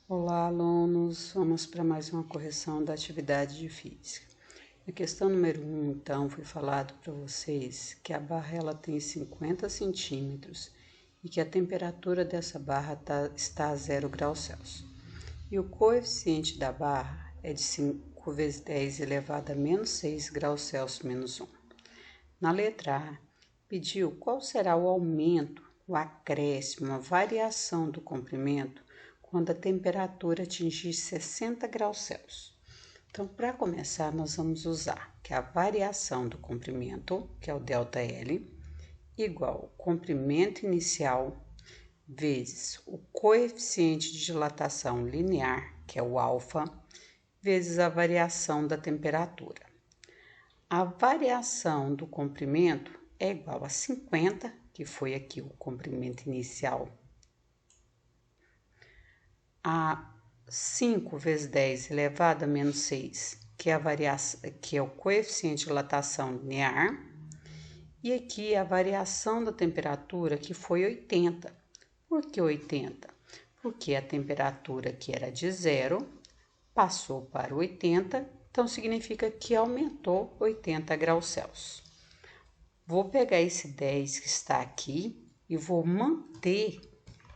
Olá, alunos! Vamos para mais uma correção da atividade de física. Na questão número 1, então, foi falado para vocês que a barra ela tem 50 centímetros e que a temperatura dessa barra está a 0 graus Celsius. E o coeficiente da barra é de 5 vezes 10 elevado a menos 6 graus Celsius menos 1. Na letra A, pediu qual será o aumento, o acréscimo, a variação do comprimento quando a temperatura atingir 60 graus Celsius. Então, para começar, nós vamos usar que a variação do comprimento, que é o ΔL, igual ao comprimento inicial vezes o coeficiente de dilatação linear, que é o alfa, vezes a variação da temperatura. A variação do comprimento é igual a 50, que foi aqui o comprimento inicial, a 5 vezes 10 elevado a menos 6, que é o coeficiente de dilatação linear, e aqui a variação da temperatura, que foi 80. Por que 80? Porque a temperatura que era de 0 passou para 80, então significa que aumentou 80 graus Celsius. Vou pegar esse 10 que está aqui e vou manter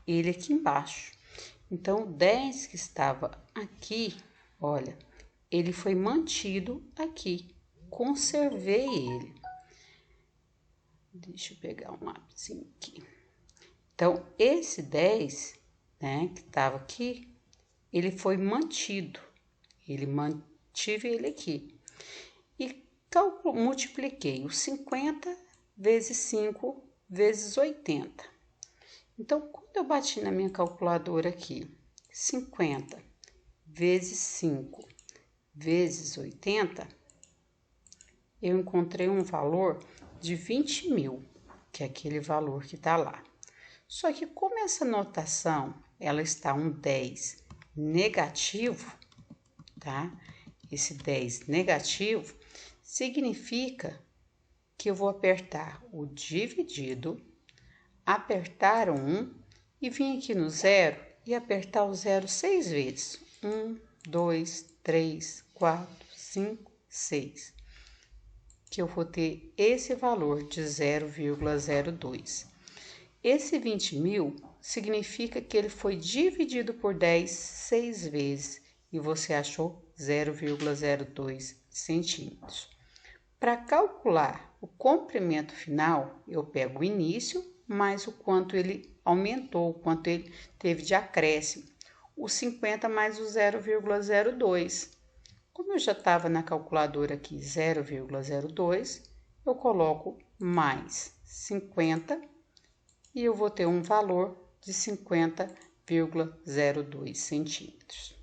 ele aqui embaixo. Então, o 10 que estava aqui, olha, ele foi mantido aqui. Conservei ele. Deixa eu pegar um lápisinho aqui. Então, esse 10, né, que estava aqui, ele foi mantido. Mantive ele aqui. E multipliquei o 50 vezes 5 vezes 80. Então, quando eu bati na minha calculadora aqui, 50 vezes 5 vezes 80, eu encontrei um valor de 20.000, que é aquele valor que está lá. Só que como essa notação, ela está um 10 negativo, tá? Esse 10 negativo significa que eu vou apertar o dividido, apertar o 1 e vir aqui no 0 e apertar o 0 6 vezes. 1, 2, 3, 4, 5, 6. Que eu vou ter esse valor de 0,02. Esse 20.000 significa que ele foi dividido por 10 6 vezes e você achou 0,02 centímetros. Para calcular o comprimento final, eu pego o início mais o quanto ele aumentou, o quanto ele teve de acréscimo, o 50 mais o 0,02. Como eu já estava na calculadora aqui 0,02, eu coloco mais 50 e eu vou ter um valor de 50,02 centímetros.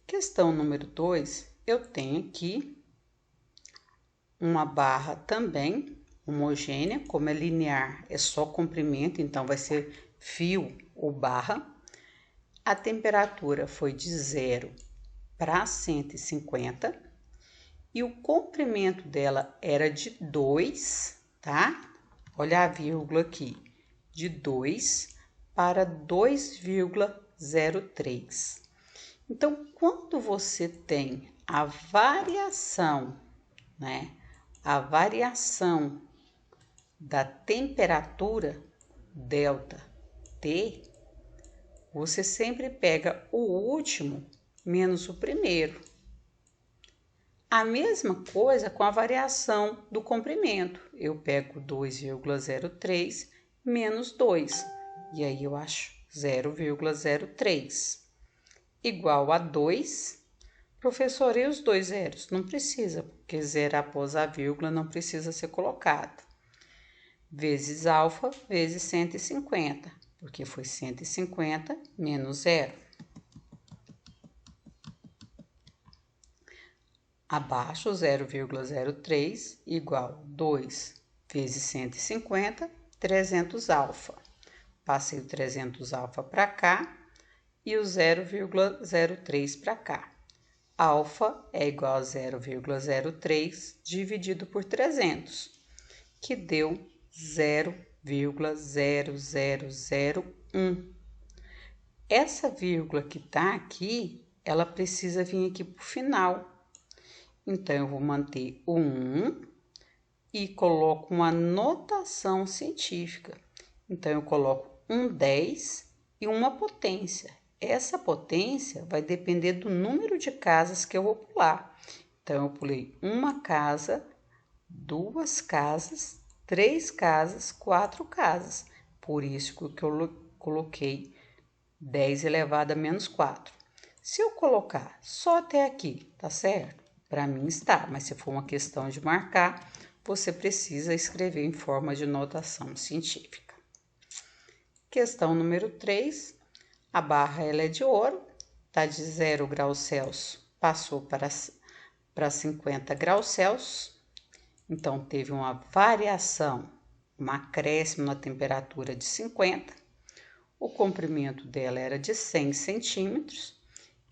Questão número 2, eu tenho aqui uma barra também homogênea, como é linear, é só comprimento, então vai ser fio ou barra. A temperatura foi de 0 para 150 e o comprimento dela era de 2, tá? Olha a vírgula aqui, de 2 para 2,03. Então, quando você tem a variação, né? A variação da temperatura, delta T, você sempre pega o último menos o primeiro. A mesma coisa com a variação do comprimento. Eu pego 2,03 menos 2, e aí eu acho 0,03. Igual a 2. Professor, e os dois zeros? Não precisa, porque zero após a vírgula não precisa ser colocado. Vezes alfa vezes 150, porque foi 150 menos 0. Abaixo 0,03 igual 2 vezes 150, 300 alfa. Passei o 300 alfa para cá e o 0,03 para cá. Alfa é igual a 0,03 dividido por 300, que deu 0,0001. essa vírgula que tá aqui, ela precisa vir aqui pro final. Então, eu vou manter o 1 e coloco uma notação científica. Então, eu coloco um 10 e uma potência. Essa potência vai depender do número de casas que eu vou pular. Então, eu pulei uma casa, 2 casas, 3 casas, 4 casas. Por isso que eu coloquei 10 elevado a menos 4. Se eu colocar só até aqui, tá certo? Para mim está, mas se for uma questão de marcar, você precisa escrever em forma de notação científica. Questão número 3. A barra ela é de ouro, tá de 0 graus Celsius, passou para 50 graus Celsius. Então, teve uma variação, um acréscimo na temperatura de 50. O comprimento dela era de 100 centímetros.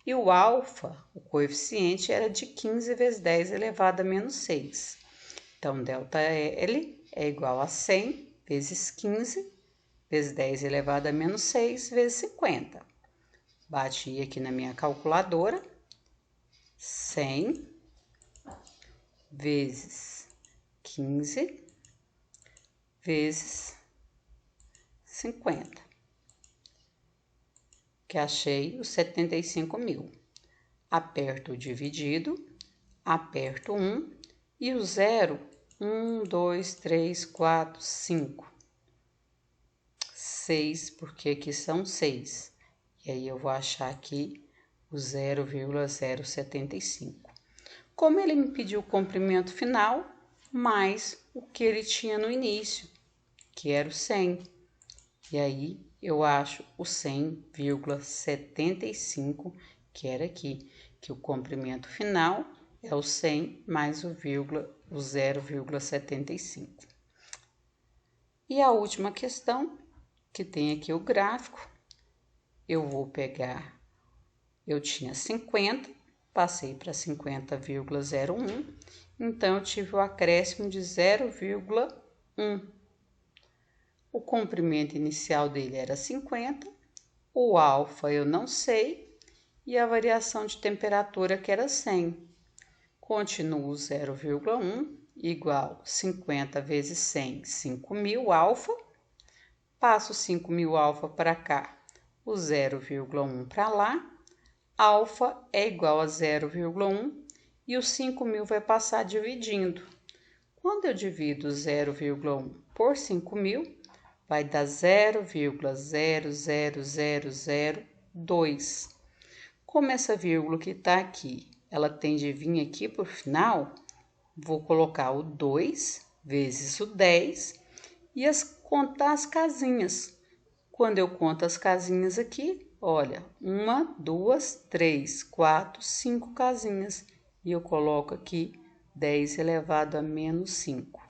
E o alfa, o coeficiente, era de 15 vezes 10 elevado a menos 6. Então, ΔL é igual a 100 vezes 15 vezes 10 elevado a menos 6 vezes 50. Bati aqui na minha calculadora. 100 vezes 15 vezes 50. Que achei os 75 mil. Aperto o dividido, aperto 1 e o 0, 1, 2, 3, 4, 5. 6, porque aqui são 6. E aí eu vou achar aqui o 0,075. Como ele me pediu o comprimento final, mais o que ele tinha no início, que era o 100. E aí eu acho o 100,75, que era aqui, que o comprimento final é o 100 mais o 0,75. E a última questão, que tem aqui o gráfico, eu vou pegar, eu tinha 50, passei para 50,01, então eu tive o acréscimo de 0,1. O comprimento inicial dele era 50, o alfa eu não sei, e a variação de temperatura que era 100. Continuo 0,1 igual 50 vezes 100, 5.000 alfa. Passo 5.000 alfa para cá, o 0,1 para lá. Alfa é igual a 0,1 e o 5.000 vai passar dividindo. Quando eu divido 0,1 por 5.000, vai dar 0,00002. Como essa vírgula que está aqui, ela tem de vir aqui por final, vou colocar o 2 vezes o 10 e contar as casinhas. Quando eu conto as casinhas aqui, olha, 1, 2, 3, 4, 5 casinhas. E eu coloco aqui 10 elevado a menos 5.